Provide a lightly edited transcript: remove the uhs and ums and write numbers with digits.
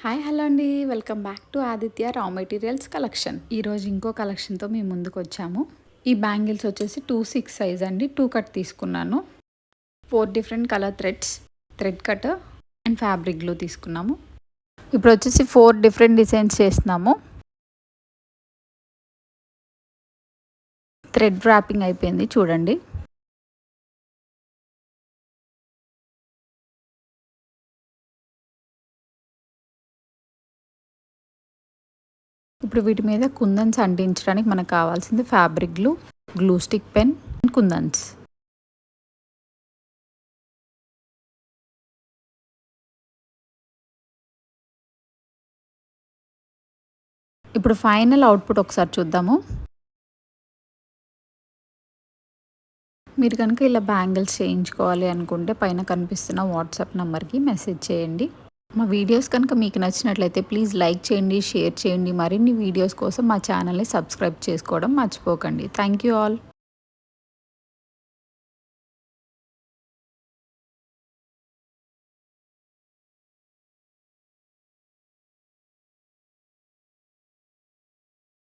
Hi hello అండి, welcome back to Aditya రా materials collection. ఈరోజు ఇంకో కలెక్షన్తో మేము ముందుకు వచ్చాము. ఈ బ్యాంగిల్స్ వచ్చేసి 2/6 సైజ్ అండి. 2 కట్ తీసుకున్నాను. 4 different colour threads, thread cut and fabric glue తీసుకున్నాము. ఇప్పుడు వచ్చేసి 4 డిఫరెంట్ డిజైన్స్ చేస్తున్నాము. థ్రెడ్ ర్యాపింగ్ అయిపోయింది చూడండి. ఇప్పుడు వీటి మీద కుందన్స్ అంటించడానికి మనకు కావాల్సింది fabric glue, glue stick pen and kundans. ఇప్పుడు ఫైనల్ అవుట్పుట్ ఒకసారి చూద్దాము. మీరు కనుక ఇలా బ్యాంగిల్స్ చేయించుకోవాలి అనుకుంటే పైన కనిపిస్తున్న వాట్సాప్ నెంబర్కి మెసేజ్ చేయండి. మా వీడియోస్ కనుక మీకు నచ్చినట్లయితే ప్లీజ్ లైక్ చేయండి, షేర్ చేయండి. మరిన్ని వీడియోస్ కోసం మా ఛానల్ని సబ్స్క్రైబ్ చేసుకోవడం మర్చిపోకండి. Thank you all.